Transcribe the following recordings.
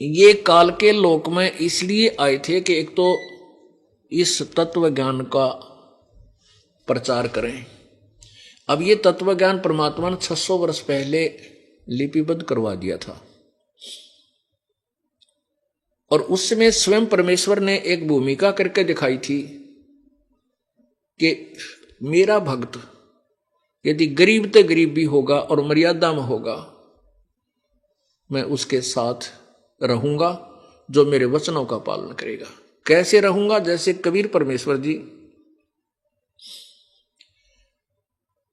ये काल के लोक में इसलिए आए थे कि एक तो इस तत्व ज्ञान का प्रचार करें। अब ये तत्व ज्ञान परमात्मा ने 600 वर्ष पहले लिपिबद्ध करवा दिया था और उसमें स्वयं परमेश्वर ने एक भूमिका करके दिखाई थी कि मेरा भक्त यदि गरीब से गरीब भी होगा और मर्यादा में होगा, मैं उसके साथ रहूंगा जो मेरे वचनों का पालन करेगा। कैसे रहूंगा? जैसे कबीर परमेश्वर जी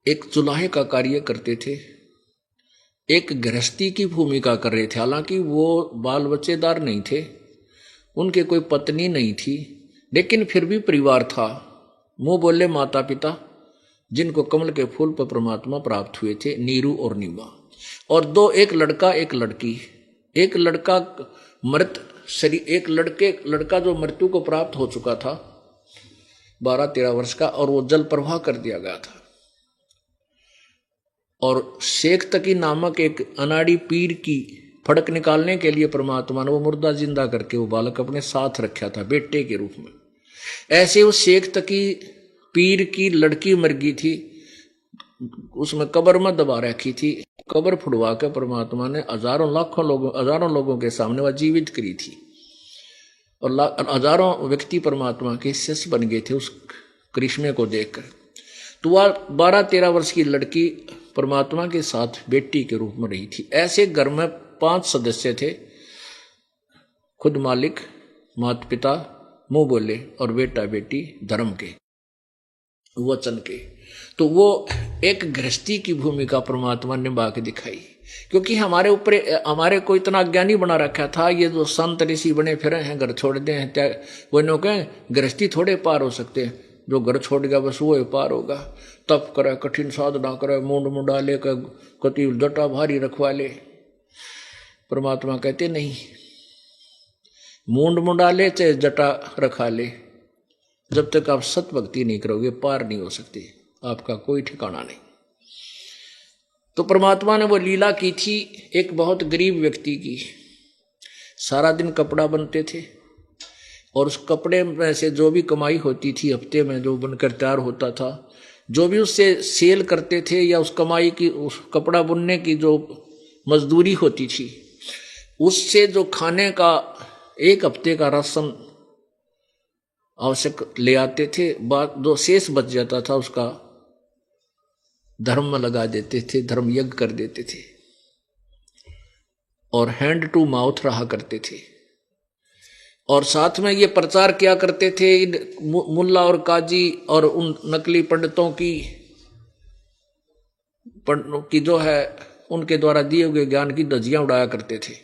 एक चुलाहे का कार्य करते थे, एक गृहस्थी की भूमिका कर रहे थे। हालांकि वो बाल बच्चेदार नहीं थे, उनके कोई पत्नी नहीं थी, लेकिन फिर भी परिवार था। मुंह बोले माता पिता जिनको कमल के फूल पर परमात्मा प्राप्त हुए थे, नीरू और नीमा, और दो, एक लड़का एक लड़की। एक लड़का मृत शरीर, एक लड़का जो मृत्यु को प्राप्त हो चुका था 12-13 वर्ष का, और वो जल प्रवाह कर दिया गया था। और शेख तकी नामक एक अनाड़ी पीर की फड़क निकालने के लिए परमात्मा ने वो मुर्दा जिंदा करके वो बालक अपने साथ रखा था बेटे के रूप में। ऐसे उस शेख तकी पीर की लड़की मर गई थी, उसमें कब्र में दबा रखी थी। कब्र फुड़वा के परमात्मा ने हजारों लोगों के सामने वह जीवित करी थी और हजारों व्यक्ति परमात्मा के शिष्य बन गए थे उस करिश्मे को देखकर। तो वह 12-13 वर्ष की लड़की परमात्मा के साथ बेटी के रूप में रही थी। ऐसे घर में 5 सदस्य थे, खुद मालिक, माता पिता, मुंह बोले, और बेटा बेटी धर्म के, वचन के। तो वो एक गृहस्थी की भूमिका परमात्मा ने निभा के दिखाई, क्योंकि हमारे को इतना अज्ञानी बना रखा था। ये जो संत ऋषि बने फिरे हैं, घर छोड़ दे हैं, वो नो कहें गृहस्थी थोड़े पार हो सकते हैं। जो घर छोड़ गया बस वो पार होगा। तप करे, कठिन साधना करे, मुंड मुंडाले का कति जटा भारी रखवा ले। परमात्मा कहते नहीं, मुंड मुंडाले चाहे जटा रखा ले, जब तक आप सत भक्ति नहीं करोगे पार नहीं हो सकती, आपका कोई ठिकाना नहीं। तो परमात्मा ने वो लीला की थी एक बहुत गरीब व्यक्ति की। सारा दिन कपड़ा बनते थे और उस कपड़े में से जो भी कमाई होती थी, हफ्ते में जो बनकर तैयार होता था, जो भी उससे सेल करते थे या उस कमाई की, उस कपड़ा बुनने की जो मजदूरी होती थी, उससे जो खाने का एक हफ्ते का राशन आवश्यक ले आते थे, बाद जो शेष बच जाता था उसका धर्म में लगा देते थे, धर्म यज्ञ कर देते थे और हैंड टू माउथ रहा करते थे। और साथ में ये प्रचार किया करते थे इन मुल्ला और काजी और उन नकली पंडितों की जो है उनके द्वारा दिए हुए ज्ञान की धज्जियां उड़ाया करते थे,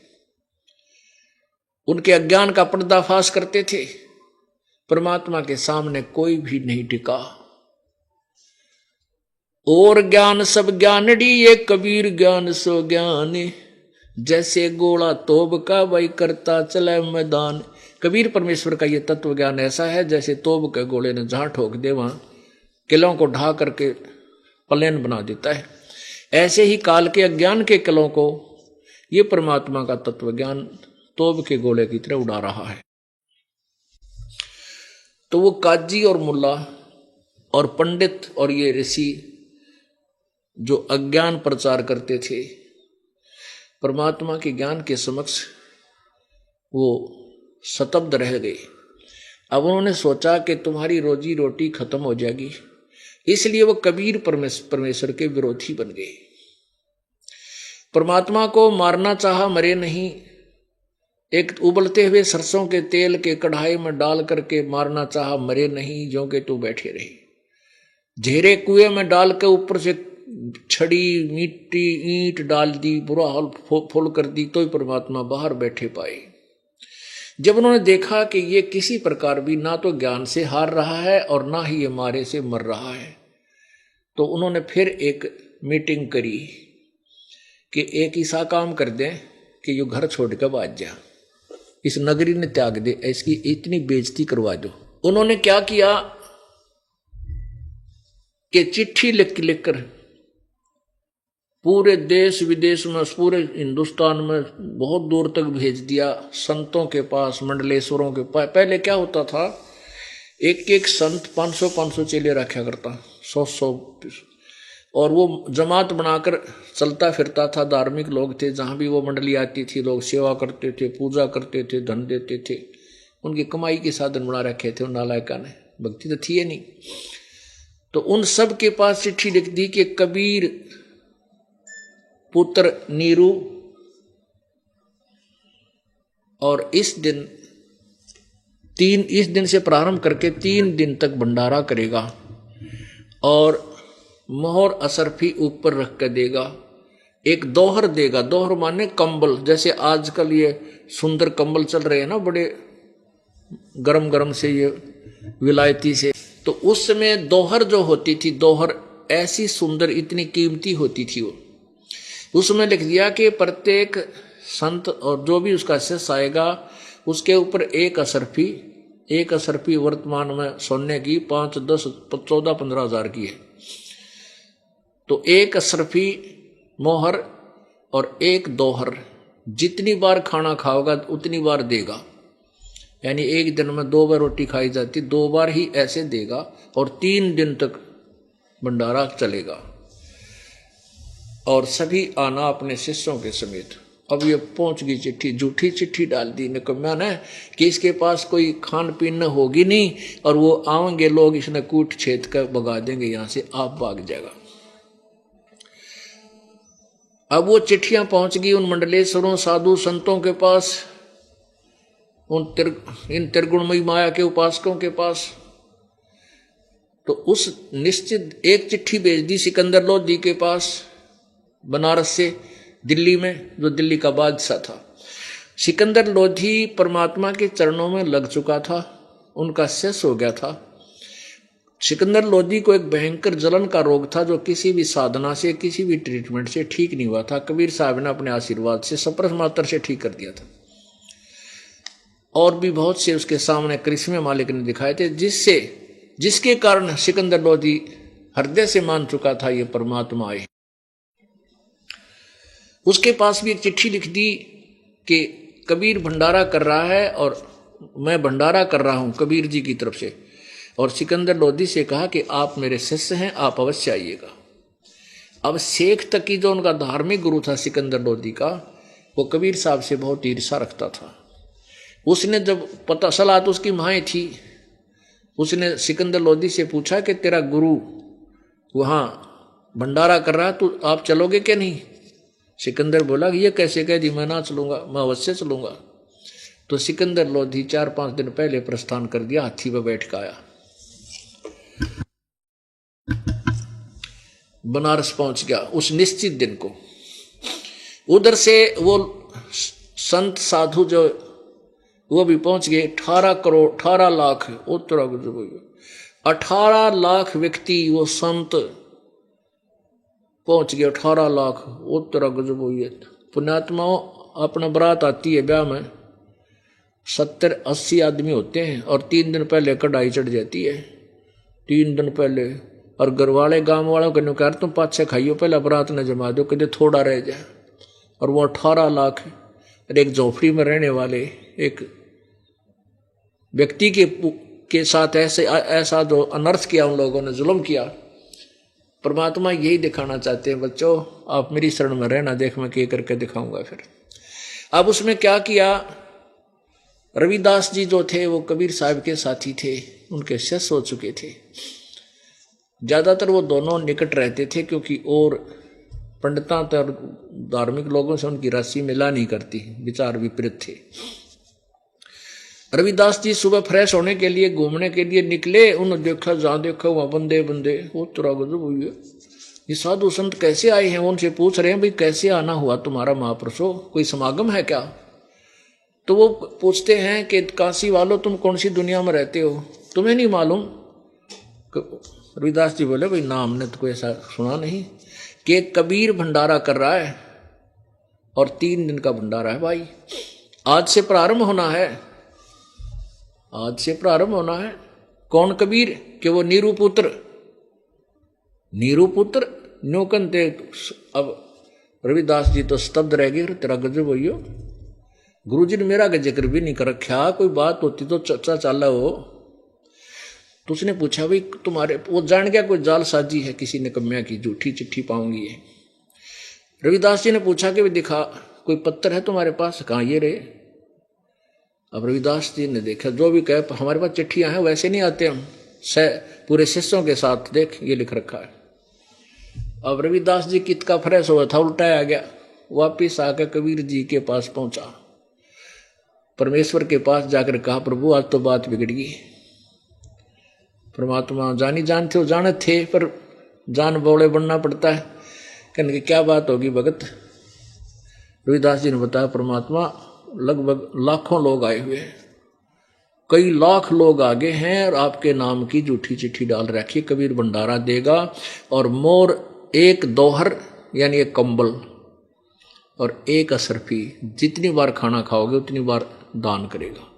उनके अज्ञान का पर्दाफाश करते थे। परमात्मा के सामने कोई भी नहीं टिका। और ज्ञान सब ज्ञानड़ी ये कबीर ज्ञान सो ज्ञान, जैसे गोला तोब का वही करता चले मैदान। कबीर परमेश्वर का ये तत्व ज्ञान ऐसा है जैसे तोब के गोले ने जहां ठोक दे वहां किलों को ढा करके प्लेन बना देता है। ऐसे ही काल के अज्ञान के किलों को ये परमात्मा का तत्व ज्ञान तोब के गोले की तरह उड़ा रहा है। तो वो काजी और मुल्ला और पंडित और ये ऋषि जो अज्ञान प्रचार करते थे, परमात्मा के ज्ञान के समक्ष वो स्तब्ध रह गए। अब उन्होंने सोचा कि तुम्हारी रोजी रोटी खत्म हो जाएगी, इसलिए वो कबीर परमेश्वर के विरोधी बन गए। परमात्मा को मारना चाहा, मरे नहीं। एक उबलते हुए सरसों के तेल के कढ़ाई में डाल करके मारना चाहा, मरे नहीं, जो के तू बैठे रहे। झेरे कुएं में डाल के ऊपर से छड़ी मिट्टी ईंट डाल दी, बुरा हाल फुल कर दी, तो ही परमात्मा बाहर बैठे पाए। जब उन्होंने देखा कि ये किसी प्रकार भी ना तो ज्ञान से हार रहा है और ना ही ये मारे से मर रहा है, तो उन्होंने फिर एक मीटिंग करी कि एक ऐसा काम कर दें कि यो घर छोड़ कर भाग जा, इस नगरी ने त्याग दे, इसकी इतनी बेइज्जती करवा दो। उन्होंने क्या किया कि चिट्ठी लिख कर पूरे देश विदेश में, पूरे हिंदुस्तान में बहुत दूर तक भेज दिया, संतों के पास, मंडलेश्वरों के पास। पहले क्या होता था, एक एक संत 500-500 चेले रखा करता, 100-100, और वो जमात बनाकर चलता फिरता था। धार्मिक लोग थे, जहाँ भी वो मंडली आती थी लोग सेवा करते थे, पूजा करते थे, धन देते थे। उनकी कमाई के साधन बना रखे थे उन नालायका ने, भक्ति तो थी नहीं। तो उन सब के पास चिट्ठी लिख दी कि कबीर पुत्र नीरू और इस दिन से प्रारंभ करके 3 दिन तक भंडारा करेगा और मोहर असरफी ऊपर रख कर देगा। एक दोहर देगा, दोहर माने कंबल, जैसे आजकल ये सुंदर कंबल चल रहे हैं ना, बड़े गरम गरम से, ये विलायती से। तो उस समय दोहर जो होती थी, दोहर ऐसी सुंदर, इतनी कीमती होती थी वो। उसमें लिख दिया कि प्रत्येक संत और जो भी उसका शिष्य आएगा उसके ऊपर एक असरफी वर्तमान में सोने की 5, 10, 14, 15 हजार की है। तो एक असरफी मोहर और एक दोहर, जितनी बार खाना खाओगा उतनी बार देगा। यानी एक दिन में 2 बार रोटी खाई जाती, 2 बार ही ऐसे देगा और 3 दिन तक भंडारा चलेगा। और सभी आना अपने शिष्यों के समेत। अब ये पहुंच गई चिट्ठी, झूठी चिट्ठी डाल दी निकम्मा ने कि इसके पास कोई खान पीन होगी नहीं और वो आएंगे लोग, इसने कूट छेद कर भगा देंगे यहाँ से, आप भाग जाएगा। अब वो चिट्ठियां पहुंच गई उन मंडलेश्वरों, साधु संतों के पास, इन त्रिगुणमयी माया के उपासकों के पास। तो उस निश्चित एक चिट्ठी भेज दी सिकंदर लोधी के पास, बनारस से दिल्ली में, जो दिल्ली का बादशाह था। सिकंदर लोधी परमात्मा के चरणों में लग चुका था, उनका शिष्य हो गया था। सिकंदर लोधी को एक भयंकर जलन का रोग था जो किसी भी साधना से, किसी भी ट्रीटमेंट से ठीक नहीं हुआ था। कबीर साहब ने अपने आशीर्वाद से सप्रस मात्र से ठीक कर दिया था। और भी बहुत से उसके सामने करिश्मे मालिक ने दिखाए थे, जिसके कारण सिकंदर लोधी हृदय से मान चुका था ये परमात्मा आए। उसके पास भी एक चिट्ठी लिख दी कि कबीर भंडारा कर रहा है और मैं भंडारा कर रहा हूं कबीर जी की तरफ से। और सिकंदर लोधी से कहा कि आप मेरे शिष्य हैं, आप अवश्य आइएगा। अब शेख तकी जो उनका धार्मिक गुरु था सिकंदर लोधी का, वो कबीर साहब से बहुत ईर्षा रखता था। उसने जब पता सलाह तो उसकी माएँ थी, उसने सिकंदर लोधी से पूछा कि तेरा गुरु वहाँ भंडारा कर रहा है, तो आप चलोगे क्या नहीं? सिकंदर बोला कि ये कैसे कह दी, मैं ना चलूंगा, मैं अवश्य चलूंगा। तो सिकंदर लोधी 4-5 दिन पहले प्रस्थान कर दिया, हाथी पर बैठ कर आया, बनारस पहुंच गया उस निश्चित दिन को। उधर से वो संत साधु जो वो भी पहुंच गए। 18 लाख 18 लाख व्यक्ति, वो संत पहुंच गए। 18 लाख, वो तरह गजब हुई है। पुण्यात्माओं, अपना बारात आती है ब्याह में, 70-80 आदमी होते हैं और 3 दिन पहले कढ़ाई चढ़ जाती है, 3 दिन पहले। और घर वाले गाँव वालों को कह तुम 5-6 खाइयो, पहले बारात न जमा दो, कदे थोड़ा रह जाए। और वो 18 लाख और एक झोपड़ी में रहने वाले एक व्यक्ति के साथ ऐसा जो अनर्थ किया उन लोगों ने, जुल्म किया। परमात्मा यही दिखाना चाहते हैं, बच्चों आप मेरी शरण में रहना, देख मैं क्या करके दिखाऊंगा फिर। अब उसमें क्या किया, रविदास जी जो थे वो कबीर साहब के साथी थे, उनके शिष्य हो चुके थे। ज्यादातर वो दोनों निकट रहते थे क्योंकि और पंडितां और धार्मिक लोगों से उनकी राशि मिला नहीं करती, विचार विपरीत थे। रविदास जी सुबह फ्रेश होने के लिए, घूमने के लिए निकले। उन्होंने देखा, जहाँ देखा वहाँ बंदे वो तरह गजब हुई है, ये साधु संत कैसे आए हैं। उनसे पूछ रहे हैं, भाई कैसे आना हुआ तुम्हारा महापुरुषों, कोई समागम है क्या? तो वो पूछते हैं कि काशी वालों तुम कौन सी दुनिया में रहते हो, तुम्हें नहीं मालूम? रविदास जी बोले, भाई नाम ने तो कोई ऐसा सुना नहीं कि कबीर भंडारा कर रहा है और 3 दिन का भंडारा है भाई, आज से प्रारंभ होना है, आज से प्रारंभ होना है। कौन कबीर? कि वो नीरू पुत्र न्योकन थे। अब रविदास जी तो स्तब्ध रह गए, तेरा गजब हो, गुरु जी ने मेरा जिक्र भी नहीं कर रखा, कोई बात होती तो चर्चा चाला हो। तो उसने पूछा भाई तुम्हारे, वो जान गया कोई जालसाजी है किसी ने कम्या की, झूठी चिट्ठी पाऊंगी है। रविदास जी ने पूछा कि दिखा कोई पत्थर है तुम्हारे पास, कहाँ ये रे। अब रविदास जी ने देखा, जो भी कहे हमारे पास चिट्ठियां हैं वैसे नहीं आते हम, पूरे शिष्यों के साथ, देख ये लिख रखा है। अब रविदास जी कित का फ्रेश हुआ था, उल्टा आ गया, वापिस आकर कबीर जी के पास पहुंचा, परमेश्वर के पास जाकर कहा प्रभु आज तो बात बिगड़ गई। परमात्मा जानी जानते हो, जाने थे पर जान बौड़े बनना पड़ता है। कहने की क्या बात होगी भगत। रविदास जी ने बताया परमात्मा लगभग लाखों लोग आए हुए हैं, कई लाख लोग आगे हैं और आपके नाम की झूठी चिट्ठी डाल रखी, कबीर भंडारा देगा और मोर एक दोहर यानी एक कंबल और एक असरफी, जितनी बार खाना खाओगे उतनी बार दान करेगा।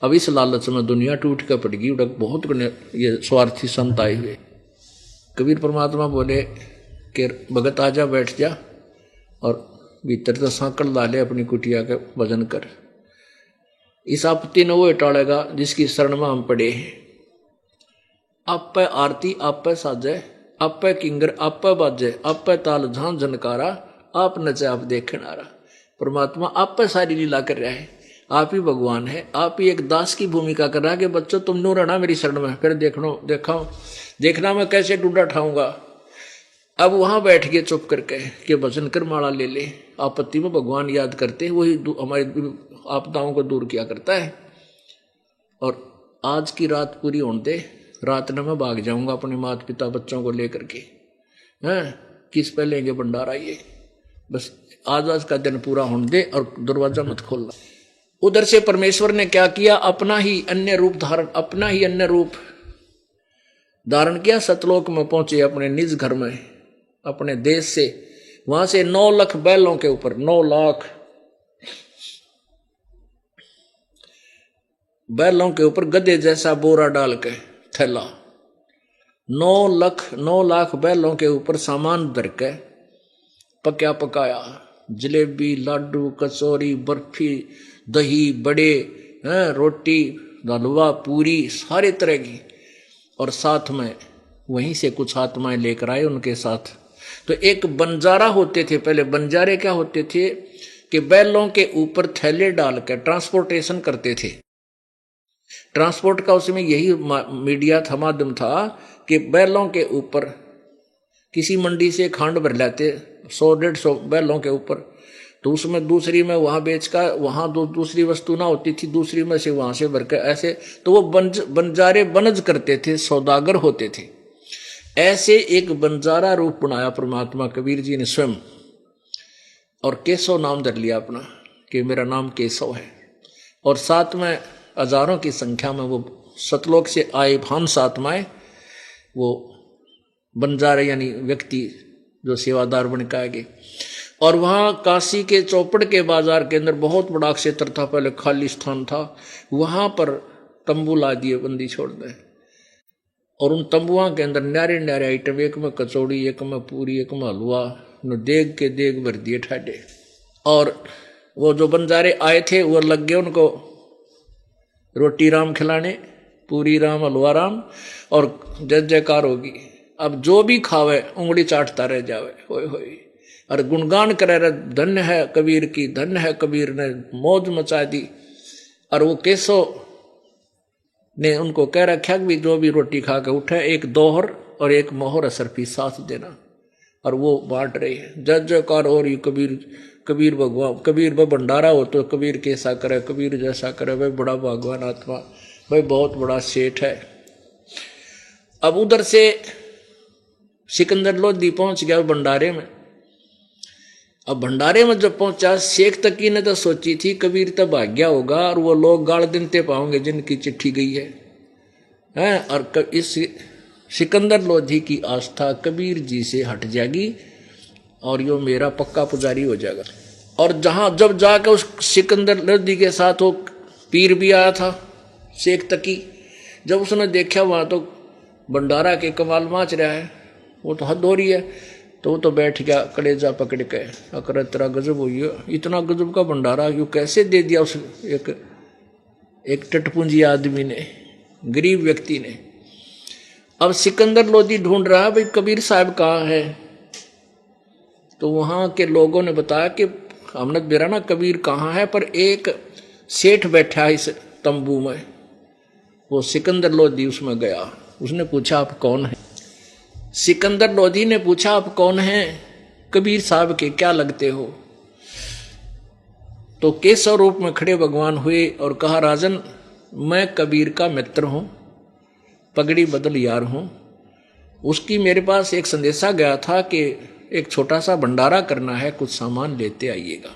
अब इस लालच में दुनिया टूट कर पड़ गई, बहुत ये स्वार्थी संत आए हुए। कबीर परमात्मा बोले कि भगत आजा बैठ जा और भीतर तो सांकल डाले अपनी कुटिया के वजन कर। इस आपत्ति न वो टालेगा जिसकी शरण में हम पड़े हैं। आप पे आरती आप पे साजे, आप पे किंगर आप पे बाजे, आप पे ताल झां झनकारा, आप नचे आप देखना रहा। परमात्मा आप पे सारी लीला कर रहा है, आप ही भगवान है, आप ही एक दास की भूमिका कर रहा है कि बच्चों तुम नो रहना मेरी शरण में, फिर देखना मैं कैसे डूडा ठाऊंगा। अब वहां बैठ के चुप करके कि भजन कर माला ले ले, आपत्ति में भगवान याद करते, वही हमारी आपदाओं को दूर किया करता है। और आज की रात पूरी होने दे, रात में मैं भाग जाऊंगा अपने माता पिता बच्चों को लेकर के, हैं किस पे लेंगे भंडारा, ये बस आज का दिन पूरा होने दे और दरवाजा मत खोलना। उधर से परमेश्वर ने क्या किया, अपना ही अन्य रूप धारण किया, सतलोक में पहुंचे अपने निज घर में, अपने देश से। वहां से 9 लाख बैलों के ऊपर 9 लाख बैलों के ऊपर गधे जैसा बोरा डाल के थैला, 9 लाख बैलों के ऊपर सामान धर के पका पकाया, जलेबी लाडू कचौरी बर्फी दही बड़े रोटी हलवा पूरी सारे तरह की, और साथ में वहीं से कुछ आत्माएं लेकर आए उनके साथ। तो एक बंजारा होते थे पहले, बंजारे क्या होते थे कि बैलों के ऊपर थैले डालकर ट्रांसपोर्टेशन करते थे। ट्रांसपोर्ट का उसमें यही मीडिया था, माध्यम था कि बैलों के ऊपर किसी मंडी से खांड भर लाते 100-150 बैलों के ऊपर, तो उसमें दूसरी में वहां बेचकर वहां दूसरी वस्तु ना होती थी, दूसरी में से वहां से भरकर ऐसे, तो वो बंजारे बनज करते थे, सौदागर होते थे। ऐसे एक बंजारा रूप बनाया परमात्मा कबीर जी ने स्वयं, और केशव नाम धर लिया अपना कि मेरा नाम केशव है। और साथ में हजारों की संख्या में वो सतलोक से आए भांस आत्माएं, वो बंजारे यानी व्यक्ति जो सेवादार बन के आए। और वहाँ काशी के चौपड़ के बाजार के अंदर बहुत बड़ा क्षेत्र था, पहले खाली स्थान था, वहाँ पर तंबू ला दिए, बंदी छोड़ दें, और उन तंबुओं के अंदर न्यारे न्यारे आइटम, एक में कचौड़ी, एक में पूरी, एक में हलवा, देग के देग भर दिए ठाडे। और वो जो बंजारे आए थे वो लग गए उनको रोटी राम खिलाने, पूरी राम हलवा राम, और जय जयकार होगी। अब जो भी खावे उंगली चाटता रह जावे, होए होए, और गुणगान करे रहे, धन्य है कबीर की, धन्य है कबीर ने मौज मचा दी। और वो केशव ने उनको कह रखा कि जो भी रोटी खा के उठे एक दोहर और एक मोहर असरफी साथ देना, और वो बांट रही है। जय जयकार हो रही, कबीर भगवान, कबीर व भंडारा हो तो कबीर कैसा करे, कबीर जैसा करे, भाई बड़ा भगवान आत्मा, भाई बहुत बड़ा सेठ है। अब उधर से सिकंदर लोधी पहुंच गया भंडारे में। अब भंडारे में जब पहुंचा, शेख तकी ने तो सोची थी कबीर तो भाग्या होगा और वो लोग गाड़ देते पाओगे जिनकी चिट्ठी गई है, और इस सिकंदर लोधी की आस्था कबीर जी से हट जाएगी और यो मेरा पक्का पुजारी हो जाएगा। और जब जाकर उस सिकंदर लोधी के साथ वो पीर भी आया था शेख तकी, जब उसने देखा वहां तो भंडारा के कमाल माच रहा है, वो तो हद हो रही है, तो वो तो बैठ गया कलेजा पकड़ के, अकर तेरा गजब हुई है, इतना गजब का भंडारा क्यों कैसे दे दिया उस एक टटपुंजी आदमी ने, गरीब व्यक्ति ने। अब सिकंदर लोधी ढूंढ रहा है भाई कबीर साहब कहाँ है। तो वहां के लोगों ने बताया कि हमने बेरा ना कबीर कहाँ है, पर एक सेठ बैठा है इस तंबू में। वो सिकंदर लोधी उसमें गया, उसने पूछा आप कौन है। सिकंदर लोधी ने पूछा आप कौन हैं? कबीर साहब के क्या लगते हो? तो केशव रूप में खड़े भगवान हुए और कहा राजन मैं कबीर का मित्र हूं, पगड़ी बदल यार हूं। उसकी मेरे पास एक संदेशा गया था कि एक छोटा सा भंडारा करना है, कुछ सामान लेते आइएगा।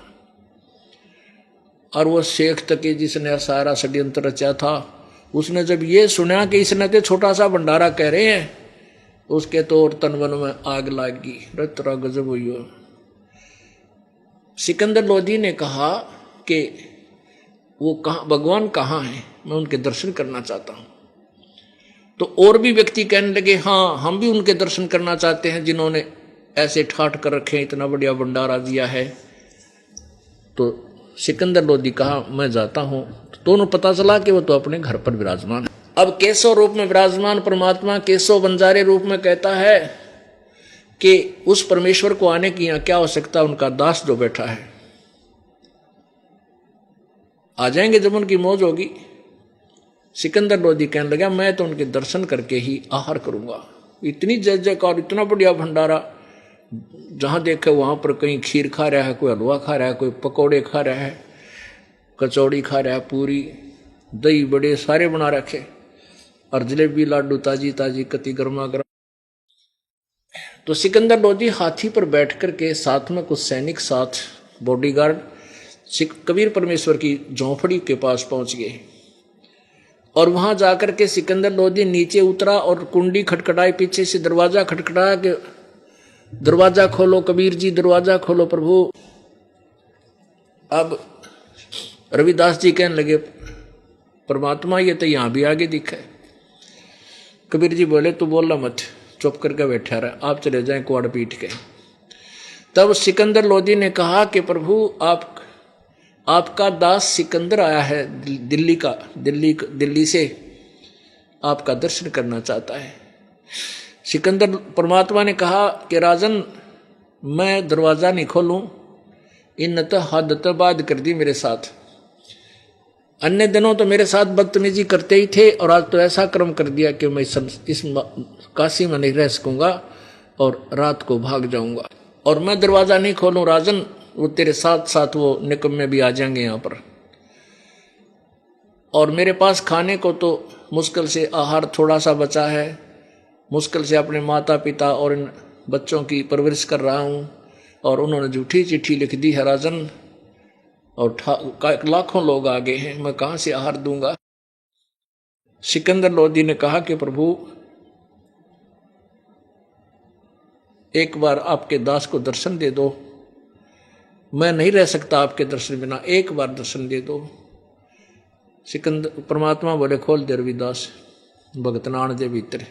और वो शेख तकी जिसने सारा षड्यंत्र रचा था, उसने जब ये सुना कि इसने तो छोटा सा भंडारा कह रहे हैं, उसके तो और तनवन में आग लागी, रतरा गजब हुई हो। सिकंदर लोधी ने कहा कि वो कहाँ भगवान कहाँ है, मैं उनके दर्शन करना चाहता हूं। तो और भी व्यक्ति कहने लगे हाँ हम भी उनके दर्शन करना चाहते हैं जिन्होंने ऐसे ठाट कर रखे हैं, इतना बढ़िया भंडारा दिया है। तो सिकंदर लोधी कहा मैं जाता हूं। तो दोनों पता चला कि वो तो अपने घर पर विराजमान है। अब केशव रूप में विराजमान परमात्मा केशव बंजारे रूप में कहता है कि उस परमेश्वर को आने की यहां क्या आवश्यकता, उनका दास जो बैठा है आ जाएंगे जब उनकी मौज होगी। सिकंदर लोधी कहने लगा मैं तो उनके दर्शन करके ही आहार करूंगा। इतनी जय जयकार, इतना बढ़िया भंडारा, जहां देखे वहां पर कहीं खीर खा रहा है, कोई हलवा खा रहा है, कोई पकौड़े खा रहा है, कचौड़ी खा रहा है, पूरी दही बड़े सारे बना रखे, और जलेबी लाडू ताजी ताजी कति गर्मा गर्म। तो सिकंदर लोधी हाथी पर बैठ कर के साथ में कुछ सैनिक साथ बॉडीगार्ड कबीर परमेश्वर की झोंपड़ी के पास पहुंच गए। और वहां जाकर के सिकंदर लोधी नीचे उतरा और कुंडी खटखटाई, पीछे से दरवाजा खटखटाया कि दरवाजा खोलो कबीर जी, दरवाजा खोलो प्रभु। अब रविदास जी कहने लगे परमात्मा ये तो यहां भी आगे दिखा है। कबीर जी बोले तू बोलना मत, चुप करके बैठा रहा, आप चले जाएं कुआड़ पीट के। तब सिकंदर लोधी ने कहा कि प्रभु आपका दास सिकंदर आया है दिल्ली से, आपका दर्शन करना चाहता है। सिकंदर परमात्मा ने कहा कि राजन मैं दरवाजा नहीं खोलूं, इन तो हद तो बात कर दी मेरे साथ। अन्य दिनों तो मेरे साथ बदतमीजी करते ही थे, और आज तो ऐसा कर्म कर दिया कि मैं इस काशी में नहीं रह सकूंगा और रात को भाग जाऊंगा। और मैं दरवाजा नहीं खोलूं राजन, वो तेरे साथ साथ वो निकम्मे भी आ जाएंगे यहाँ पर। और मेरे पास खाने को तो मुश्किल से आहार थोड़ा सा बचा है, मुश्किल से अपने माता पिता और इन बच्चों की परवरिश कर रहा हूँ, और उन्होंने झूठी चिट्ठी लिख दी है राजन, और लाखों लोग आ गए हैं, मैं कहाँ से आहार दूंगा। सिकंदर लोधी ने कहा कि प्रभु एक बार आपके दास को दर्शन दे दो, मैं नहीं रह सकता आपके दर्शन बिना, एक बार दर्शन दे दो। सिकंदर परमात्मा बोले खोल दे रविदास, भगत नाण दे भीतर,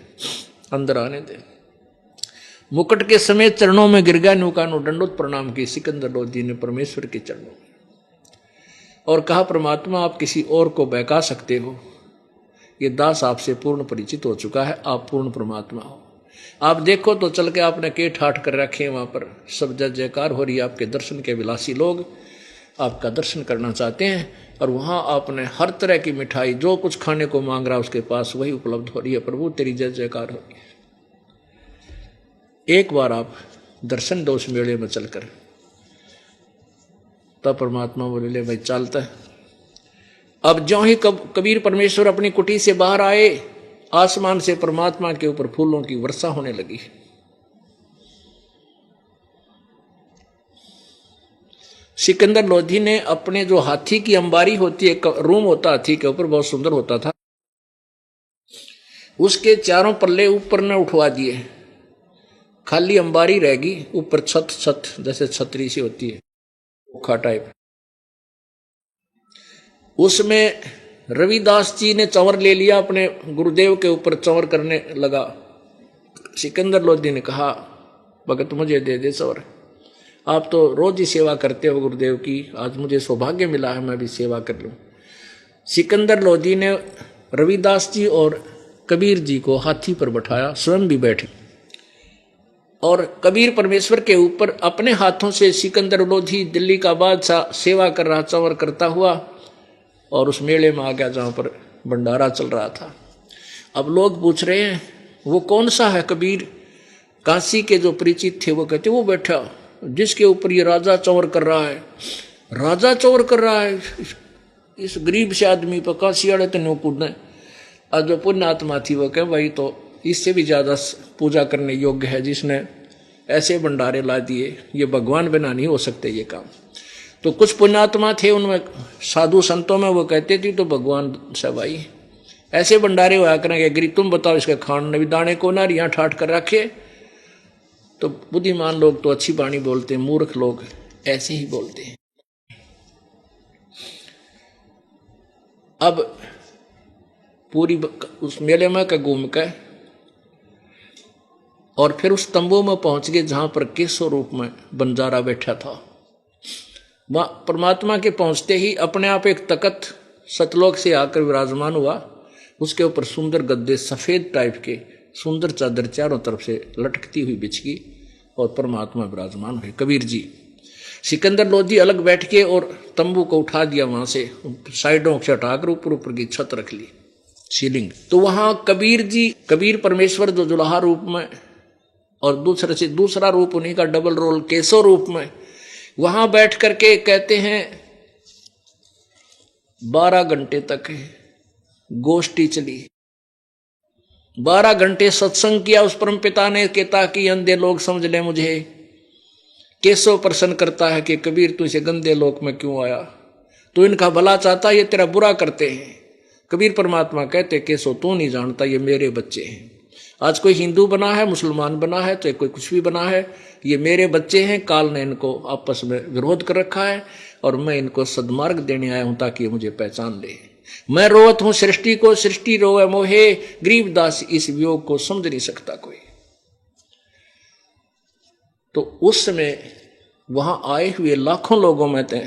अंदर आने दे। मुकुट के समेत चरणों में गिर गया, नुकानो दंडोत प्रणाम की सिकंदर लोधी ने परमेश्वर के चरणों में, और कहा परमात्मा आप किसी और को बहका सकते हो, ये दास आपसे पूर्ण परिचित हो चुका है, आप पूर्ण परमात्मा हो। आप देखो तो चल के आपने के ठाठ कर रखे हैं, वहां पर सब जय जयकार हो रही है, आपके दर्शन के विलासी लोग आपका दर्शन करना चाहते हैं, और वहां आपने हर तरह की मिठाई जो कुछ खाने को मांग रहा उसके पास वही उपलब्ध हो रही है। प्रभु तेरी जय जयकार हो रही है, एक बार आप दर्शन दो उस मेले में चलकर। तब परमात्मा बोले ले भाई चलता है। अब ज्यों ही कबीर परमेश्वर अपनी कुटी से बाहर आए, आसमान से परमात्मा के ऊपर फूलों की वर्षा होने लगी। सिकंदर लोधी ने अपने जो हाथी की अंबारी होती है, रूम होता हाथी के ऊपर, बहुत सुंदर होता था, उसके चारों पल्ले ऊपर न उठवा दिए, खाली अंबारी रहेगी, ऊपर छत जैसे छतरी सी होती है ओखा टाइप, उसमें रविदास जी ने चंवर ले लिया, अपने गुरुदेव के ऊपर चंवर करने लगा। सिकंदर लोधी ने कहा भगत मुझे दे दे सौर। आप तो रोज ही सेवा करते हो गुरुदेव की, आज मुझे सौभाग्य मिला है मैं भी सेवा कर लूं। सिकंदर लोधी ने रविदास जी और कबीर जी को हाथी पर बैठाया, स्वयं भी बैठे, और कबीर परमेश्वर के ऊपर अपने हाथों से सिकंदर लोधी दिल्ली का बादशाह सेवा कर रहा, चंवर करता हुआ, और उस मेले में आ गया जहां पर भंडारा चल रहा था। अब लोग पूछ रहे हैं वो कौन सा है कबीर? काशी के जो परिचित थे वो कहते वो बैठा जिसके ऊपर ये राजा चंवर कर रहा है, राजा चंवर कर रहा है इस गरीब से आदमी पर, काशी वाले तो नो कूदने। और जो पुण्य आत्मा थी वो कहे भाई तो इससे भी ज्यादा पूजा करने योग्य है जिसने ऐसे भंडारे ला दिए, ये भगवान बिना नहीं हो सकते ये काम। तो कुछ पुण्यात्मा थे उनमें साधु संतों में, वो कहते थे तो भगवान से भाई ऐसे भंडारे हुआ करेंगे, गिरी तुम बताओ इसके खान नवी दाने को ना यहाँ ठाठ कर रखे। तो बुद्धिमान लोग तो अच्छी वाणी बोलते हैं, मूर्ख लोग ऐसे ही बोलते हैं। अब पूरी उस मेले में का घूम के और फिर उस तंबू में पहुंच गए जहां पर केशव रूप में बंजारा बैठा था। वहां परमात्मा के पहुंचते ही अपने आप एक तख्त सतलोक से आकर विराजमान हुआ, उसके ऊपर सुंदर गद्दे सफेद टाइप के, सुंदर चादर चारों तरफ से लटकती हुई बिछ गई और परमात्मा विराजमान हुए कबीर जी। सिकंदर लोधी अलग बैठ के और तंबू को उठा दिया, वहां से साइडों से हटाकर ऊपर ऊपर की छत रख ली, सीलिंग। तो वहां कबीर जी, कबीर परमेश्वर जो जुलाहा रूप में और दूसरे से दूसरा रूप उन्हीं का डबल रोल केशव रूप में, वहां बैठ करके कहते हैं 12 घंटे तक गोष्ठी चली, 12 घंटे सत्संग किया उस परम पिता ने कि ताकि अंधे लोग समझ ले मुझे। केशव प्रश्न करता है कि कबीर तू इसे गंदे लोक में क्यों आया, तू इनका भला चाहता, ये तेरा बुरा करते हैं। कबीर परमात्मा कहते केशव तू नहीं जानता, ये मेरे बच्चे हैं। आज कोई हिंदू बना है, मुसलमान बना है, तो कोई कुछ भी बना है, ये मेरे बच्चे हैं। काल ने इनको आपस में विरोध कर रखा है और मैं इनको सद्मार्ग देने आया हूं ताकि ये मुझे पहचान ले। मैं रोवत हूं सृष्टि को, सृष्टि रोवे मोहे, गरीबदास इस वियोग को समझ नहीं सकता कोई। तो उस समय वहां आए हुए लाखों लोगों में थे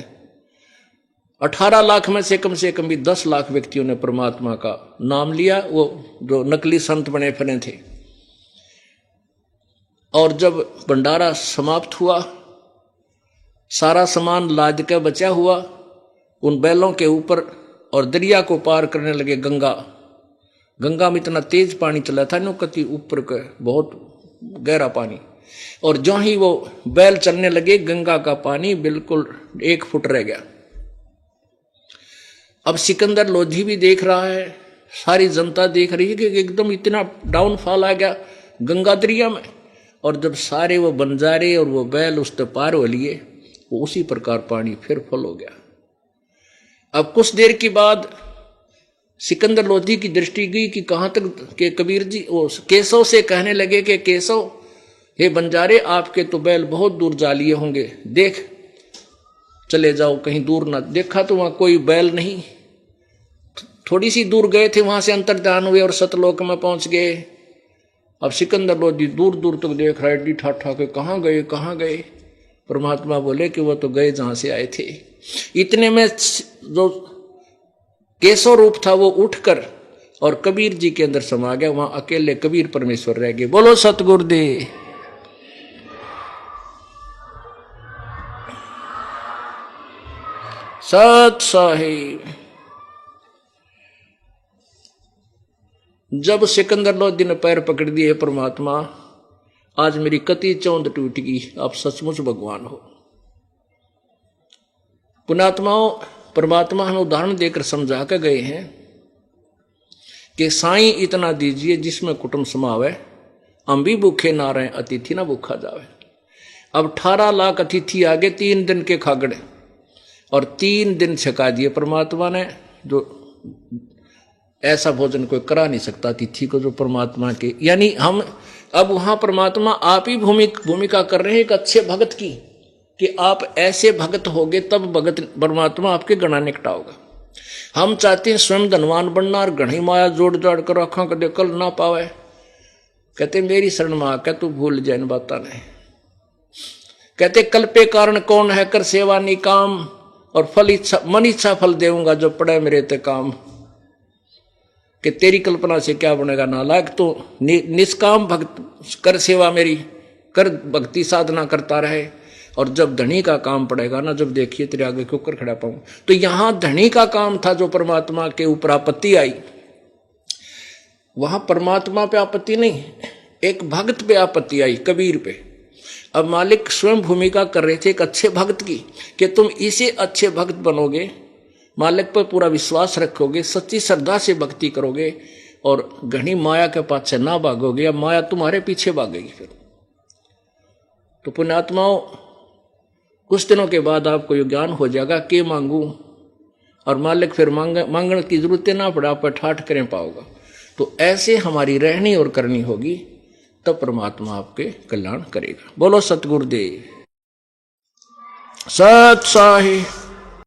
18 लाख में से कम भी 10 लाख व्यक्तियों ने परमात्मा का नाम लिया, वो जो नकली संत बने फिरे थे। और जब भंडारा समाप्त हुआ, सारा सामान लाद के बचा हुआ उन बैलों के ऊपर और दरिया को पार करने लगे। गंगा में इतना तेज पानी चला था नो कति ऊपर का बहुत गहरा पानी, और जो ही वो बैल चलने लगे गंगा का पानी बिल्कुल 1 फुट रह गया। अब सिकंदर लोधी भी देख रहा है, सारी जनता देख रही है कि एकदम इतना डाउनफॉल आ गया गंगा दरिया में। और जब सारे वो बंजारे और वो बैल उस तक पार हो लिए, वो उसी प्रकार पानी फिर फुल हो गया। अब कुछ देर के बाद सिकंदर लोधी की दृष्टि गई कि कहां तक के कबीर जी वो केशव से कहने लगे कि केशव हे बंजारे, आपके तो बैल बहुत दूर जा लिए होंगे, देख चले जाओ कहीं दूर ना। देखा तो वहां कोई बैल नहीं, थोड़ी सी दूर गए थे, वहां से अंतर्ध्यान हुए और सतलोक में पहुंच गए। अब सिकंदर लोधी दूर दूर तक देख रहा है, ठाठ ठाठ के कहां गए कहां गए। परमात्मा बोले कि वो तो गए जहां से आए थे। इतने में जो केशव रूप था वो उठकर और कबीर जी के अंदर समा गया। वहां अकेले कबीर परमेश्वर रह गए। बोलो सतगुरुदेव। सत साहिब। जब सिकंदर लोधी ने पैर पकड़ दिए, परमात्मा आज मेरी कति चौंध टूट गई, आप सचमुच भगवान हो। पुण्यात्माओं, परमात्मा हमें उदाहरण देकर समझा कर गए हैं कि साईं इतना दीजिए जिसमें कुटुंब समावे, हम भी भूखे ना रहे, अतिथि ना भूखा जावे। अब 18 लाख अतिथि आगे 3 दिन के खागड़े और 3 दिन छका दिए परमात्मा ने। जो ऐसा भोजन कोई करा नहीं सकता अतिथि को जो परमात्मा के, यानी हम अब वहां परमात्मा आप ही भूमिका कर रहे हैं एक अच्छे भगत की, कि आप ऐसे भगत होगे तब भगत परमात्मा आपके गणा निकटाओगा। हम चाहते हैं स्वयं धनवान बनना और घनी माया जोड़ जाड़ कर आंखों कदे कल ना पावे। कहते मेरी शरण में आकर तू भूल जाए इन बातों ने, कहते कल्पे कारण कौन है, कर सेवा निकाम, और फल इच्छा मन इच्छा फल देऊंगा जो पड़े मेरे ते काम। कि तेरी कल्पना से क्या बनेगा नालायक, तो निष्काम भक्त कर सेवा मेरी, कर भक्ति साधना करता रहे, और जब धनी का काम पड़ेगा ना, जब देखिए तेरे आगे क्यों कर खड़ा पाऊं। तो यहां धनी का काम था जो परमात्मा के ऊपर आपत्ति आई, वहां परमात्मा पे आपत्ति नहीं, एक भक्त पे आपत्ति आई, कबीर पे। अब मालिक स्वयं भूमिका कर रहे थे एक अच्छे भक्त की, कि तुम इसे अच्छे भक्त बनोगे, मालिक पर पूरा विश्वास रखोगे, सच्ची श्रद्धा से भक्ति करोगे, और घनी माया के पास ना भागोगे, या माया तुम्हारे पीछे भागेगी। फिर तो पुण्यात्माओं, कुछ दिनों के बाद आपको ये ज्ञान हो जाएगा कि मांगू, और मालिक फिर मांगने की जरूरत ना पड़े, आप पर ठाठ करें पाओगा। तो ऐसे हमारी रहनी और करनी होगी, तब परमात्मा आपके कल्याण करेगा। बोलो सतगुरुदेव सत साहिब।